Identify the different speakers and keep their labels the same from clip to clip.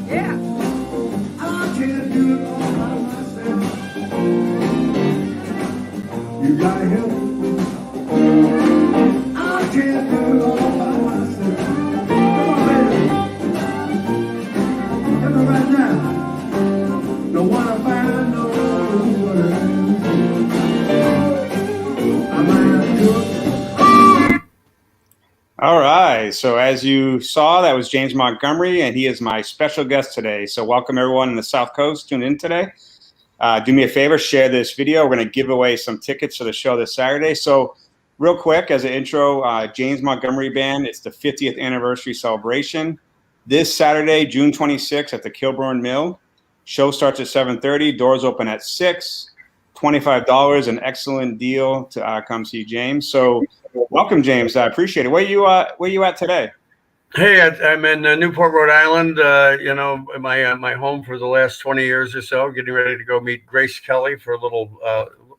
Speaker 1: Yeah.
Speaker 2: I can't do it all by myself. You gotta help me. I can't do it all by myself. Come on, baby. Come on right now. Don't wanna find no one. I might have to.
Speaker 3: All right. So as you saw, that was James Montgomery, and he is my special guest today. So welcome everyone in the South Coast tuned in today. Do me a favor, share this video. We're going to give away some tickets for the show this Saturday. So real quick, as an intro, James Montgomery Band, it's the 50th anniversary celebration. This Saturday, June 26th at the Kilburn Mill. Show starts at 7:30. Doors open at 6. $25, an excellent deal to come see James. So welcome, James. I appreciate it. Where you at today?
Speaker 4: Hey, I'm in Newport, Rhode Island. You know, my home for the last 20 years or so. Getting ready to go meet Grace Kelly for a little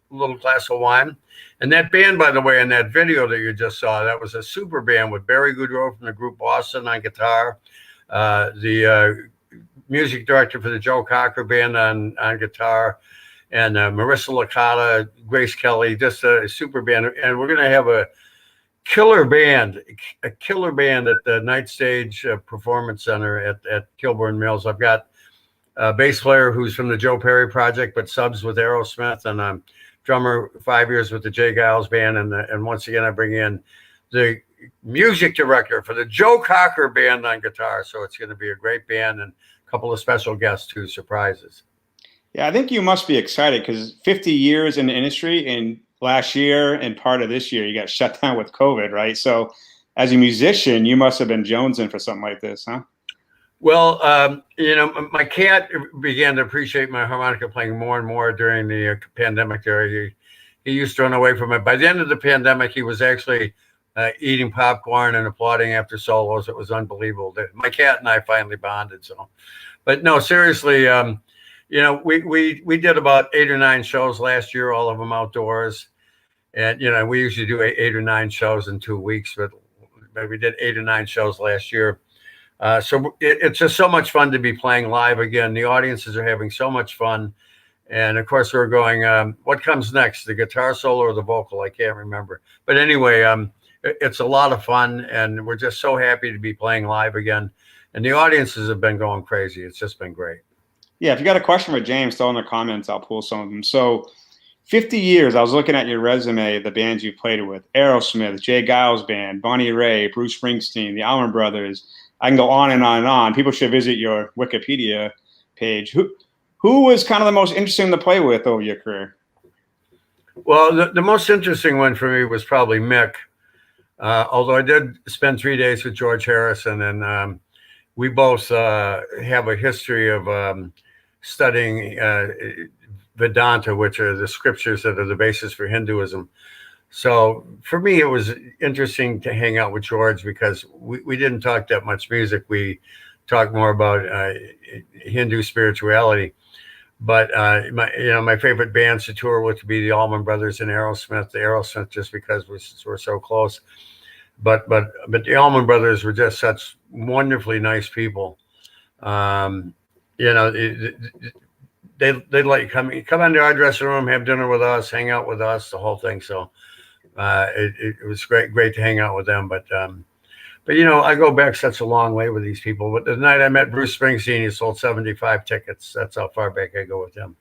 Speaker 4: glass of wine. And that band, by the way, in that video that you just saw, that was a super band with Barry Goodrow from the group Boston on guitar, the music director for the Joe Cocker Band on guitar, and Marissa Licata, Grace Kelly, just a super band. And we're going to have a killer band at the Nightstage Performance Center at Kilburn Mills. I've got a bass player who's from the Joe Perry Project, but subs with Aerosmith, and I'm drummer 5 years with the Geils Band. And once again, I bring in the music director for the Joe Cocker Band on guitar. So it's going to be a great band and a couple of special guests too, surprises.
Speaker 3: Yeah, I think you must be excited because 50 years in the industry, and last year and part of this year, you got shut down with COVID, right? So as a musician, you must have been jonesing for something like this, huh?
Speaker 4: Well, you know, my cat began to appreciate my harmonica playing more and more during the pandemic there. He used to run away from it. By the end of the pandemic, he was actually eating popcorn and applauding after solos. It was unbelievable. My cat and I finally bonded. So, but no, seriously, you know, we did about 8 or 9 shows last year, all of them outdoors. And, you know, we usually do 8 or 9 shows in 2 weeks, but we did 8 or 9 shows last year. So it's just so much fun to be playing live again. The audiences are having so much fun. And of course, we're going, what comes next, the guitar solo or the vocal? I can't remember. But anyway, it's a lot of fun, and we're just so happy to be playing live again. And the audiences have been going crazy. It's just been great.
Speaker 3: Yeah, if you got a question for James, throw in the comments. I'll pull some of them. So 50 years, I was looking at your resume, the bands you played with: Aerosmith, Geils Band, Bonnie Raitt, Bruce Springsteen, the Allman Brothers. I can go on and on and on. People should visit your Wikipedia page. Who was kind of the most interesting to play with over your career?
Speaker 4: Well, the most interesting one for me was probably Mick. Although I did spend 3 days with George Harrison, and we both have a history of studying Vedanta, which are the scriptures that are the basis for Hinduism. So for me, it was interesting to hang out with George because we didn't talk that much music. We talked more about Hindu spirituality. But my favorite bands to tour with would be the Allman Brothers and Aerosmith. The Aerosmith just because we're so close. But the Allman Brothers were just such wonderfully nice people. You know, they'd like come into our dressing room, have dinner with us, hang out with us, the whole thing. So it was great to hang out with them. But you know, I go back such a long way with these people. But the night I met Bruce Springsteen, he sold 75 tickets. That's how far back I go with him.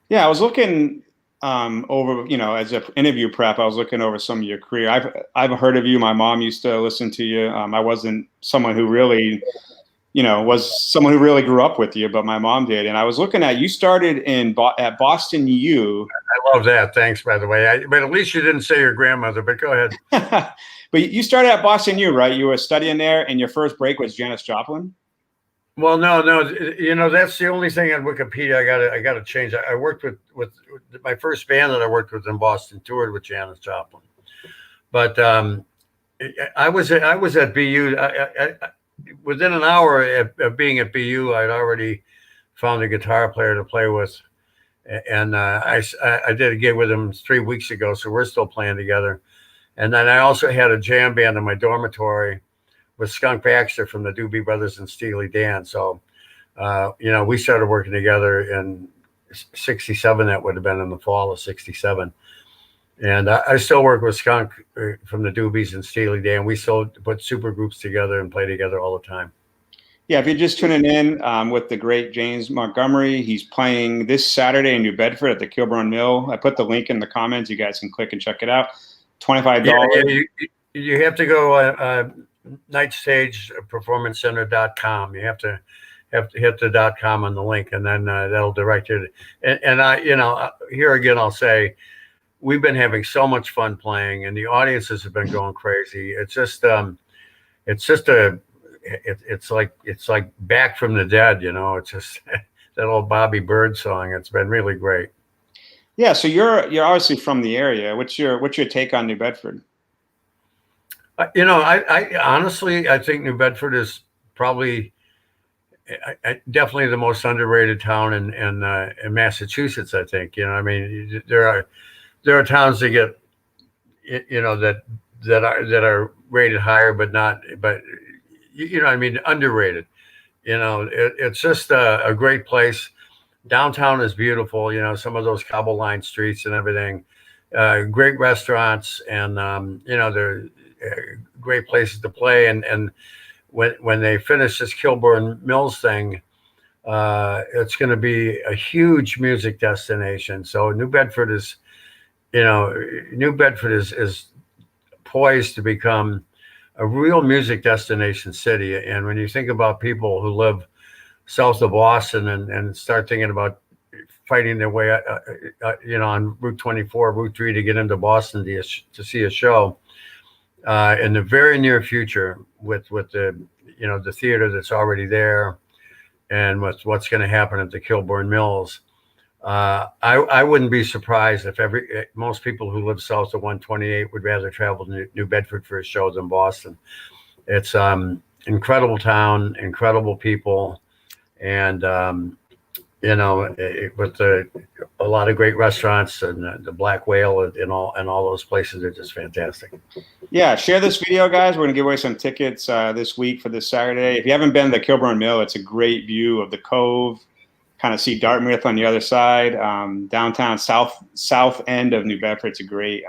Speaker 3: Yeah, I was looking over, you know, as an interview prep, I was looking over some of your career. I've heard of you. My mom used to listen to you. I wasn't someone who really, you know, was someone who really grew up with you, but my mom did. And I was looking at, you started at Boston U.
Speaker 4: I love that. Thanks, by the way. But at least you didn't say your grandmother, but go ahead.
Speaker 3: But you started at Boston U, right? You were studying there, and your first break was Janis Joplin?
Speaker 4: Well, no. You know, that's the only thing on Wikipedia I gotta change. I worked with my first band that I worked with in Boston toured with Janis Joplin. But I was at BU. Within an hour of being at BU, I'd already found a guitar player to play with, and I did a gig with him 3 weeks ago, so we're still playing together. And then I also had a jam band in my dormitory with Skunk Baxter from the Doobie Brothers and Steely Dan. So, we started working together in '67. That would have been in the fall of '67. And I still work with Skunk from the Doobies and Steely Dan. We still put super groups together and play together all the time.
Speaker 3: Yeah, if you're just tuning in with the great James Montgomery, he's playing this Saturday in New Bedford at the Kilburn Mill. I put the link in the comments. You guys can click and check it out. $25.
Speaker 4: Yeah, you have to go Nightstage Performance Center.com. You have to hit the .com on the link, and then that'll direct you. And I, here again, I'll say, we've been having so much fun playing, and the audiences have been going crazy. It's like back from the dead, It's just that old Bobby Bird song. It's been really great.
Speaker 3: Yeah, so you're obviously from the area. What's your take on New Bedford?
Speaker 4: I honestly, I think New Bedford is probably definitely the most underrated town in Massachusetts. I think, there are towns that get, that are rated higher, but underrated. It's just a great place. Downtown is beautiful. Some of those cobble-lined streets and everything. Great restaurants, and they're great places to play. And when they finish this Kilburn Mills thing, it's going to be a huge music destination. So New Bedford is poised to become a real music destination city. And when you think about people who live south of Boston and start thinking about fighting their way, on Route 24, Route 3 to get into Boston to see a show, in the very near future, with the theater that's already there, and with what's going to happen at the Kilburn Mills, I wouldn't be surprised if most people who live south of 128 would rather travel to New Bedford for a show than Boston. It's incredible town, incredible people, and with a lot of great restaurants, and the Black Whale and all those places are just fantastic.
Speaker 3: Yeah, share this video, guys. We're going to give away some tickets this week for this Saturday. If you haven't been to the Kilburn Mill, it's a great view of the Cove. Kind of see Dartmouth on the other side. Downtown south end of New Bedford. It's a great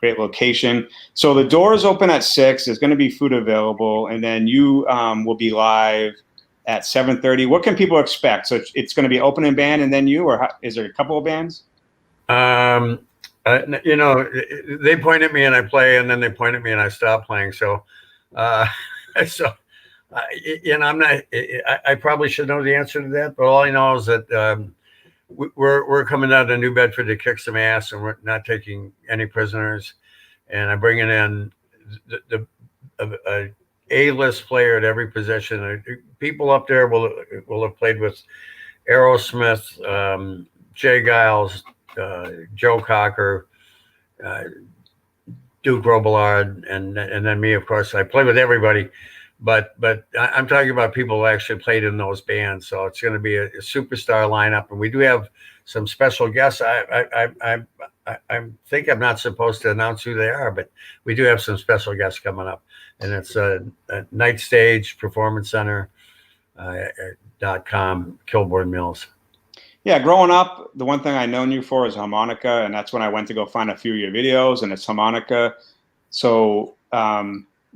Speaker 3: location. So the doors open at 6. There's going to be food available, and then you will be live at 7:30. What can people expect? So it's going to be opening band and then you, or is there a couple of bands?
Speaker 4: They point at me and I play, and then they point at me and I stop playing. So, I'm not. I probably should know the answer to that, but all I know is that we're coming out of New Bedford to kick some ass, and we're not taking any prisoners. And I'm bringing in a A-list player at every position. People up there will have played with Aerosmith, Jay Geils, Joe Cocker, Duke Robillard, and then me, of course. I play with everybody, but I'm talking about people who actually played in those bands. So it's going to be a superstar lineup, and we do have some special guests. I think I'm not supposed to announce who they are, but we do have some special guests coming up, and it's a Nightstage Performance Center .com, Kilburn Mills.
Speaker 3: Yeah, growing up, the one thing I known you for is harmonica, and that's when I went to go find a few of your videos, and it's harmonica. So how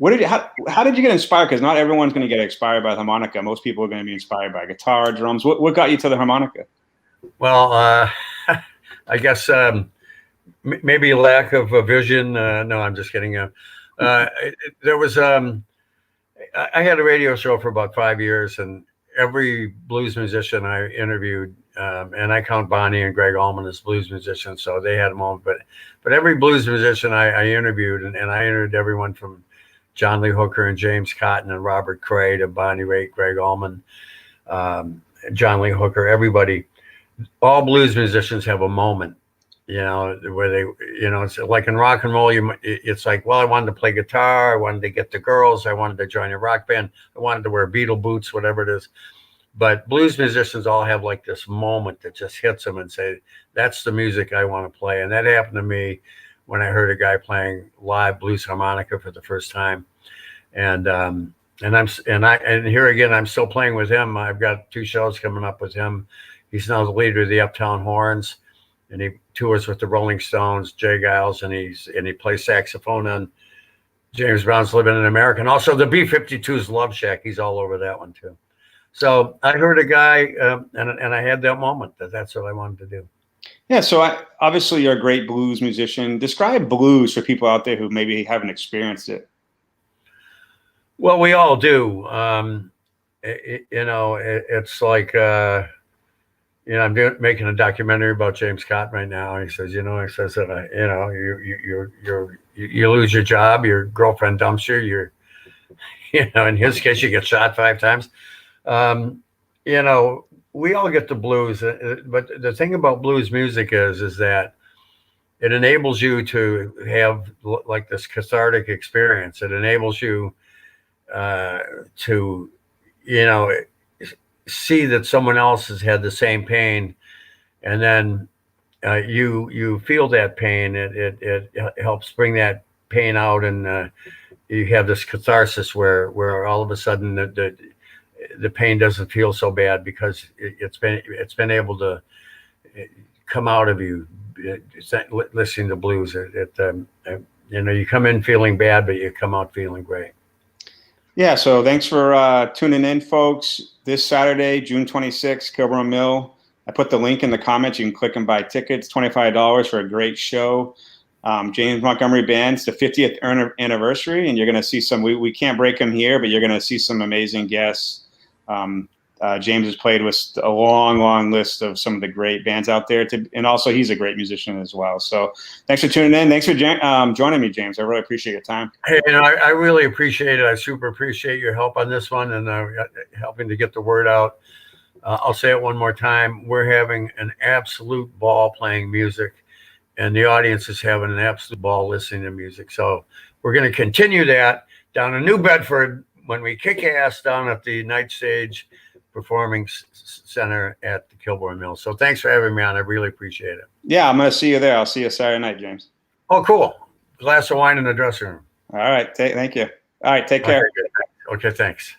Speaker 3: did you get inspired? Because not everyone's going to get inspired by the harmonica. Most people are going to be inspired by guitar, drums. What got you to the harmonica?
Speaker 4: Well, I guess maybe lack of a vision. No, I'm just kidding. There was I had a radio show for about 5 years, and every blues musician I interviewed, and I count Bonnie and Greg Allman as blues musicians, so they had a moment. But every blues musician I interviewed, and I interviewed everyone from John Lee Hooker and James Cotton and Robert Cray to Bonnie Raitt, Greg Allman, John Lee Hooker, everybody. All blues musicians have a moment, where they, it's like in rock and roll, it's like, well, I wanted to play guitar, I wanted to get the girls, I wanted to join a rock band, I wanted to wear Beatle boots, whatever it is. But blues musicians all have like this moment that just hits them and say, that's the music I want to play. And that happened to me when I heard a guy playing live blues harmonica for the first time. And and here again, I'm still playing with him. I've got 2 shows coming up with him. He's now the leader of the Uptown Horns, and he tours with the Rolling Stones, Jay Geils, and he plays saxophone on James Brown's Living in America, and also the B-52's Love Shack. He's all over that one too. So I heard a guy, and I had that moment that's what I wanted to do.
Speaker 3: Yeah, so obviously you're a great blues musician. Describe blues for people out there who maybe haven't experienced it.
Speaker 4: Well, we all do. It's like, I'm making a documentary about James Cotton right now. And he says, that, you lose your job, your girlfriend dumps you, in his case, you get shot 5 times. We all get the blues, but the thing about blues music is that it enables you to have like this cathartic experience. It enables you to, see that someone else has had the same pain, and then you feel that pain. It helps bring that pain out, and you have this catharsis where all of a sudden the pain doesn't feel so bad because it's been able to come out of you. Listening to blues, you come in feeling bad, but you come out feeling great.
Speaker 3: Yeah, so thanks for tuning in, folks. This Saturday, June 26th, Kilburn Mill. I put the link in the comments. You can click and buy tickets, $25 for a great show. James Montgomery Band's the 50th anniversary, and you're going to see some, we can't break them here, but you're going to see some amazing guests. James has played with a long list of some of the great bands out there, and also he's a great musician as well. So thanks for tuning in. Thanks for joining me, James. I really appreciate your time.
Speaker 4: Hey, I really appreciate it. I super appreciate your help on this one, and helping to get the word out. I'll say it one more time. We're having an absolute ball playing music, and the audience is having an absolute ball listening to music. So we're going to continue that down in New Bedford when we kick ass down at the Nightstage Performance Center at the Kilburn Mill. So thanks for having me on. I really appreciate it.
Speaker 3: Yeah, I'm going to see you there. I'll see you Saturday night, James.
Speaker 4: Oh, cool. Glass of wine in the dressing room.
Speaker 3: All right. Thank you. All right. Take care.
Speaker 4: Okay, thanks.